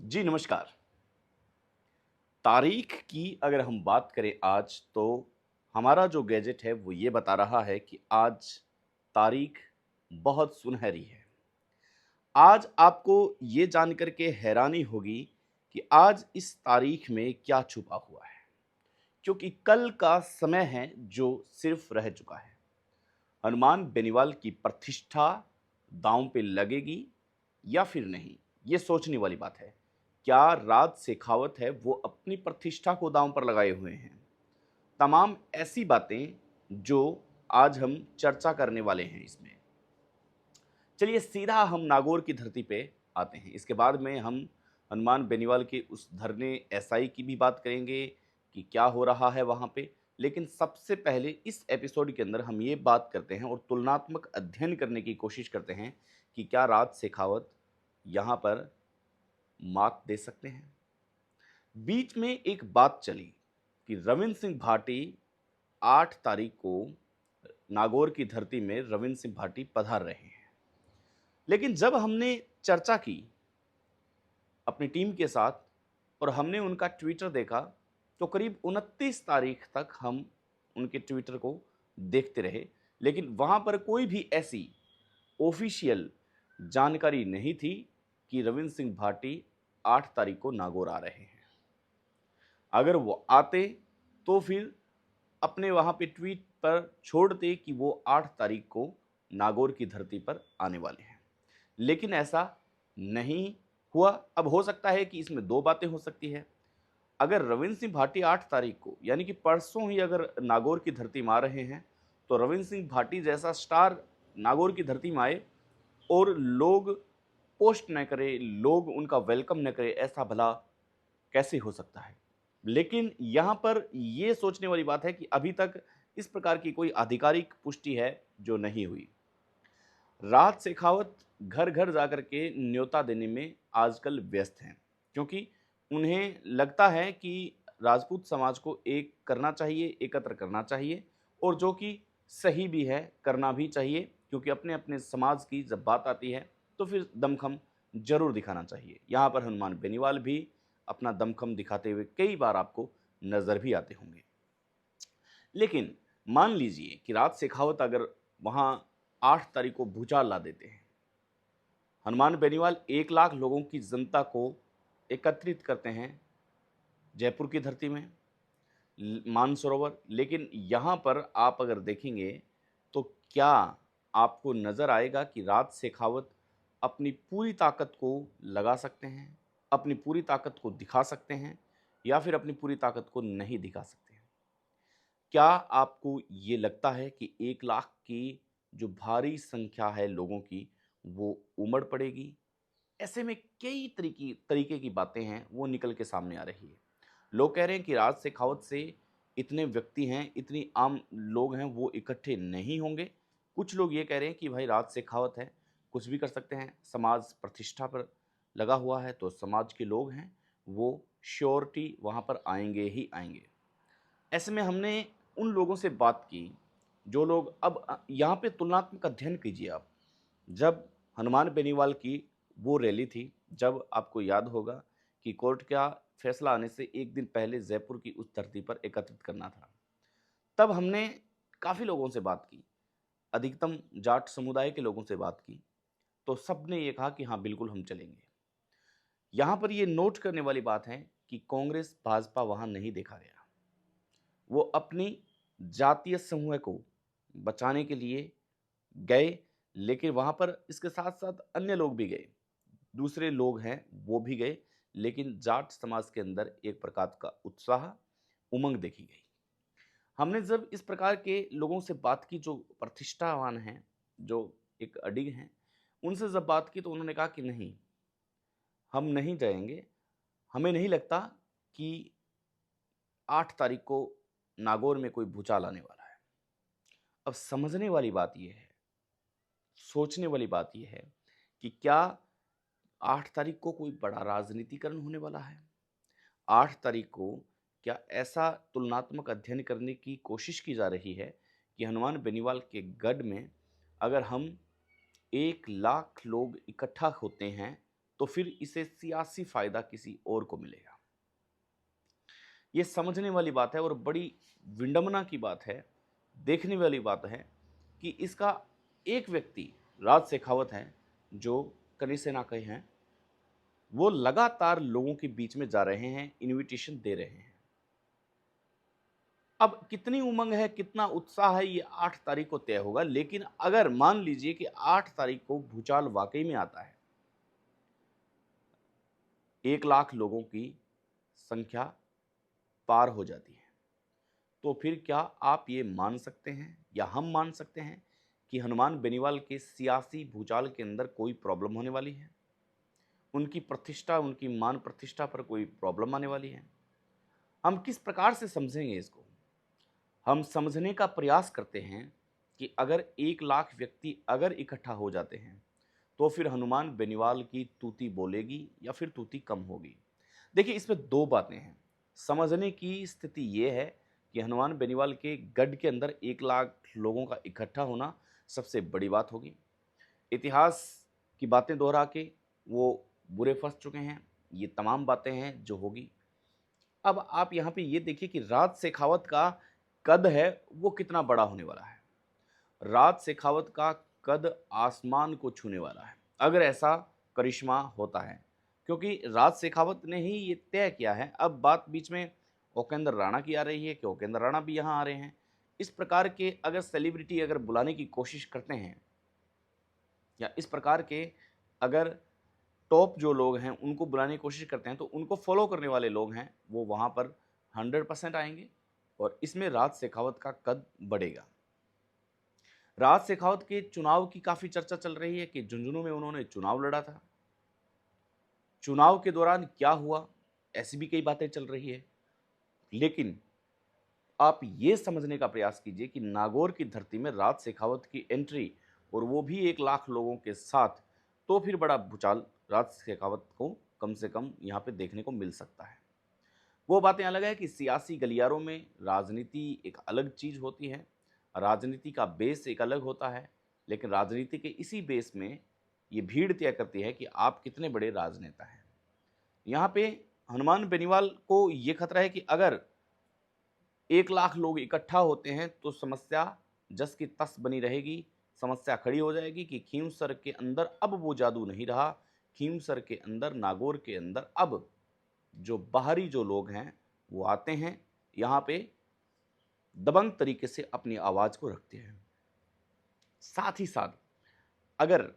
जी नमस्कार। तारीख की अगर हम बात करें आज तो हमारा जो गैजेट है वो ये बता रहा है कि आज तारीख बहुत सुनहरी है। आज आपको ये जान कर के हैरानी होगी कि आज इस तारीख में क्या छुपा हुआ है, क्योंकि कल का समय है जो सिर्फ रह चुका है। हनुमान बेनीवाल की प्रतिष्ठा दांव पे लगेगी या फिर नहीं, ये सोचने वाली बात है। क्या राज शेखावत है वो अपनी प्रतिष्ठा को दांव पर लगाए हुए हैं? तमाम ऐसी बातें जो आज हम चर्चा करने वाले हैं इसमें। चलिए सीधा हम नागौर की धरती पे आते हैं। इसके बाद में हम हनुमान बेनीवाल के उस धरने एसआई की भी बात करेंगे कि क्या हो रहा है वहाँ पे। लेकिन सबसे पहले इस एपिसोड के अंदर हम ये बात करते हैं और तुलनात्मक अध्ययन करने की कोशिश करते हैं कि क्या राज शेखावत यहाँ पर मात दे सकते हैं। बीच में एक बात चली कि रविंद्र सिंह भाटी 8 तारीख को नागौर की धरती में रविंद्र सिंह भाटी पधार रहे हैं। लेकिन जब हमने चर्चा की अपनी टीम के साथ और हमने उनका ट्विटर देखा तो करीब 29 तारीख तक हम उनके ट्विटर को देखते रहे, लेकिन वहां पर कोई भी ऐसी ऑफिशियल जानकारी नहीं थी कि रविंद्र सिंह भाटी 8 तारीख को नागौर आ रहे हैं। अगर वो आते तो फिर अपने वहां पे ट्वीट पर छोड़ते कि वो 8 तारीख को नागौर की धरती पर आने वाले हैं, लेकिन ऐसा नहीं हुआ। अब हो सकता है कि इसमें दो बातें हो सकती है। अगर रविंद्र सिंह भाटी 8 तारीख को यानी कि परसों ही अगर नागौर की धरती में आ रहे हैं तो रविंद्र सिंह भाटी जैसा स्टार नागौर की धरती में आए और लोग पोस्ट न करें, लोग उनका वेलकम न करें, ऐसा भला कैसे हो सकता है। लेकिन यहाँ पर ये सोचने वाली बात है कि अभी तक इस प्रकार की कोई आधिकारिक पुष्टि है जो नहीं हुई। राज शेखावत घर घर जाकर के न्योता देने में आजकल व्यस्त हैं, क्योंकि उन्हें लगता है कि राजपूत समाज को एक करना चाहिए, एकत्र करना चाहिए, और जो कि सही भी है, करना भी चाहिए, क्योंकि अपने अपने समाज की जब बात आती है तो फिर दमखम जरूर दिखाना चाहिए। यहाँ पर हनुमान बेनीवाल भी अपना दमखम दिखाते हुए कई बार आपको नजर भी आते होंगे। लेकिन मान लीजिए कि राज शेखावत अगर वहां 8 तारीख को भूचाल ला देते हैं, हनुमान बेनीवाल 1 लाख लोगों की जनता को एकत्रित करते हैं जयपुर की धरती में, मानसरोवर। लेकिन यहाँ पर आप अगर देखेंगे तो क्या आपको नजर आएगा कि राज शेखावत अपनी पूरी ताकत को लगा सकते हैं, अपनी पूरी ताकत को दिखा सकते हैं, या फिर अपनी पूरी ताकत को नहीं दिखा सकते हैं? क्या आपको ये लगता है कि 1 लाख की जो भारी संख्या है लोगों की वो उमड़ पड़ेगी? ऐसे में कई तरीके की बातें हैं वो निकल के सामने आ रही है। लोग कह रहे हैं कि राज शेखावत से इतने व्यक्ति हैं, इतनी आम लोग हैं, वो इकट्ठे नहीं होंगे। कुछ लोग ये कह रहे हैं कि भाई राज शेखावत है, कुछ भी कर सकते हैं, समाज प्रतिष्ठा पर लगा हुआ है तो समाज के लोग हैं, वो श्योरिटी वहाँ पर आएंगे ही आएंगे। ऐसे में हमने उन लोगों से बात की जो लोग अब यहाँ पे तुलनात्मक अध्ययन कीजिए आप। जब हनुमान बेनीवाल की वो रैली थी, जब आपको याद होगा कि कोर्ट का फैसला आने से एक दिन पहले जयपुर की उस धरती पर एकत्रित करना था, तब हमने काफ़ी लोगों से बात की, अधिकतम जाट समुदाय के लोगों से बात की, तो सबने ये कहा कि हाँ बिल्कुल हम चलेंगे। यहाँ पर ये नोट करने वाली बात है कि कांग्रेस भाजपा वहाँ नहीं देखा गया। वो अपनी जातीय समूह को बचाने के लिए गए, लेकिन वहाँ पर इसके साथ-साथ अन्य लोग भी गए। दूसरे लोग हैं वो भी गए, लेकिन जाट समाज के अंदर एक प्रकार का उत्साह, उमंग देखी गई। हमने जब इस प्रकार के लोगों से बात की जो प्रतिष्ठावान हैं, जो एक अडिग हैं, उनसे जब बात की तो उन्होंने कहा कि नहीं, हम नहीं जाएँगे। हमें नहीं लगता कि 8 तारीख को नागौर में कोई भूचाल आने वाला है। अब समझने वाली बात ये है, सोचने वाली बात ये है कि क्या 8 तारीख को कोई बड़ा राजनीतिकरण होने वाला है? 8 तारीख को क्या ऐसा तुलनात्मक अध्ययन करने की कोशिश की जा रही है कि हनुमान बेनीवाल के गढ़ में अगर हम 1 लाख लोग इकट्ठा होते हैं तो फिर इसे सियासी फायदा किसी और को मिलेगा। ये समझने वाली बात है और बड़ी विडंबना की बात है, देखने वाली बात है कि इसका एक व्यक्ति राज शेखावत हैं, जो करी सेना के हैं, वो लगातार लोगों के बीच में जा रहे हैं, इनविटेशन दे रहे हैं। अब कितनी उमंग है, कितना उत्साह है, ये 8 तारीख को तय होगा। लेकिन अगर मान लीजिए कि 8 तारीख को भूचाल वाकई में आता है, 1 लाख लोगों की संख्या पार हो जाती है, तो फिर क्या आप ये मान सकते हैं या हम मान सकते हैं कि हनुमान बेनीवाल के सियासी भूचाल के अंदर कोई प्रॉब्लम होने वाली है? उनकी प्रतिष्ठा, उनकी मान प्रतिष्ठा पर कोई प्रॉब्लम आने वाली है? हम किस प्रकार से समझेंगे इसको? हम समझने का प्रयास करते हैं कि अगर 1 लाख व्यक्ति अगर इकट्ठा हो जाते हैं, तो फिर हनुमान बेनीवाल की तूती बोलेगी या फिर तूती कम होगी। देखिए, इसमें 2 बातें हैं। समझने की स्थिति ये है कि हनुमान बेनीवाल के गढ़ के अंदर 1 लाख लोगों का इकट्ठा होना सबसे बड़ी बात होगी। इतिहास की बातें दोहरा के वो बुरे फँस चुके हैं। ये तमाम बातें हैं जो होगी। अब आप यहाँ पे ये देखिए कि राज शेखावत का कद है वो कितना बड़ा होने वाला है। राज शेखावत का कद आसमान को छूने वाला है, अगर ऐसा करिश्मा होता है, क्योंकि राज शेखावत ने ही ये तय किया है। अब बात बीच में ओकेंद्र राणा की आ रही है कि ओकेंद्र राणा भी यहाँ आ रहे हैं। इस प्रकार के अगर सेलिब्रिटी अगर बुलाने की कोशिश करते हैं, या इस प्रकार के अगर टॉप जो लोग हैं उनको बुलाने की कोशिश करते हैं, तो उनको फॉलो करने वाले लोग हैं वो वहाँ पर 100% आएंगे और इसमें राज शेखावत का कद बढ़ेगा। राज शेखावत के चुनाव की काफ़ी चर्चा चल रही है कि झुंझुनू में उन्होंने चुनाव लड़ा था। चुनाव के दौरान क्या हुआ, ऐसी भी कई बातें चल रही है। लेकिन आप ये समझने का प्रयास कीजिए कि नागौर की धरती में राज शेखावत की एंट्री, और वो भी 1 लाख लोगों के साथ, तो फिर बड़ा भूचाल राज शेखावत को कम से कम यहाँ पे देखने को मिल सकता है। वो बातें अलग है कि सियासी गलियारों में राजनीति एक अलग चीज़ होती है, राजनीति का बेस एक अलग होता है, लेकिन राजनीति के इसी बेस में ये भीड़ तय करती है कि आप कितने बड़े राजनेता हैं। यहाँ पे हनुमान बेनीवाल को ये खतरा है कि अगर 1 लाख लोग इकट्ठा होते हैं तो समस्या जस की तस बनी रहेगी। समस्या खड़ी हो जाएगी कि खींवसर के अंदर अब वो जादू नहीं रहा। खींवसर के अंदर, नागौर के अंदर अब जो बाहरी जो लोग हैं वो आते हैं, यहाँ पे दबंग तरीके से अपनी आवाज़ को रखते हैं। साथ ही साथ अगर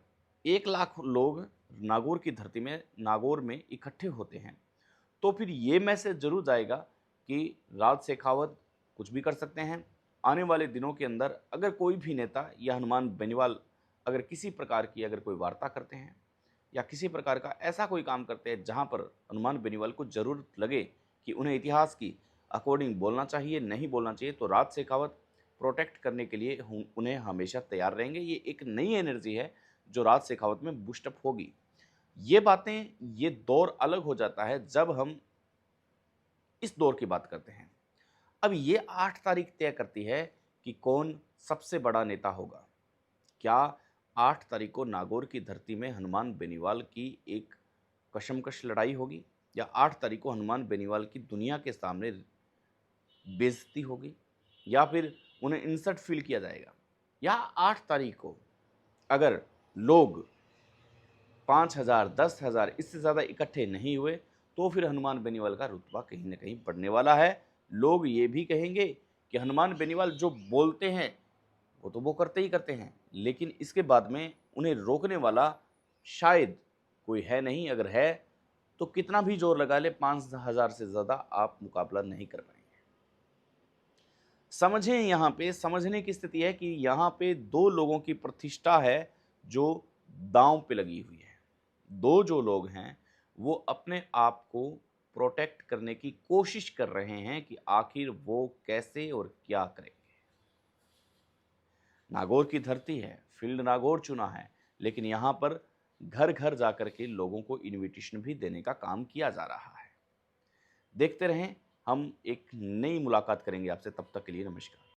1 लाख लोग नागौर की धरती में, नागौर में इकट्ठे होते हैं, तो फिर ये मैसेज जरूर जाएगा कि राज शेखावत कुछ भी कर सकते हैं। आने वाले दिनों के अंदर अगर कोई भी नेता या हनुमान बेनीवाल अगर किसी प्रकार की अगर कोई वार्ता करते हैं या किसी प्रकार का ऐसा कोई काम करते हैं जहां पर हनुमान बेनीवाल को ज़रूरत लगे कि उन्हें इतिहास की अकॉर्डिंग बोलना चाहिए, नहीं बोलना चाहिए, तो राज शेखावत प्रोटेक्ट करने के लिए उन्हें हमेशा तैयार रहेंगे। ये एक नई एनर्जी है जो राज शेखावत में बूस्टअप होगी। ये बातें, ये दौर अलग हो जाता है जब हम इस दौर की बात करते हैं। अब ये 8 तारीख तय करती है कि कौन सबसे बड़ा नेता होगा। क्या 8 तारीख को नागौर की धरती में हनुमान बेनीवाल की एक कशमकश लड़ाई होगी, या 8 तारीख को हनुमान बेनीवाल की दुनिया के सामने बेइज्जती होगी, या फिर उन्हें इंसल्ट फील किया जाएगा, या 8 तारीख को अगर लोग 5,000, 10,000 इससे ज़्यादा इकट्ठे नहीं हुए, तो फिर हनुमान बेनीवाल का रुतबा कहीं न कहीं बढ़ने वाला है। लोग ये भी कहेंगे कि हनुमान बेनीवाल जो बोलते हैं, वो तो वो करते ही करते हैं, लेकिन इसके बाद में उन्हें रोकने वाला शायद कोई है नहीं। अगर है, तो कितना भी ज़ोर लगा ले, 5,000 से ज़्यादा आप मुकाबला नहीं कर पाएँगे। समझें, यहाँ पे समझने की स्थिति है कि यहाँ पे 2 लोगों की प्रतिष्ठा है जो दाँव पे लगी हुई है। 2 जो लोग हैं वो अपने आप को प्रोटेक्ट करने की कोशिश कर रहे हैं कि आखिर वो कैसे और क्या करेंगे। नागौर की धरती है, फील्ड नागौर चुना है, लेकिन यहाँ पर घर घर जाकर के लोगों को इनविटेशन भी देने का काम किया जा रहा है। देखते रहें, हम एक नई मुलाकात करेंगे आपसे, तब तक के लिए नमस्कार।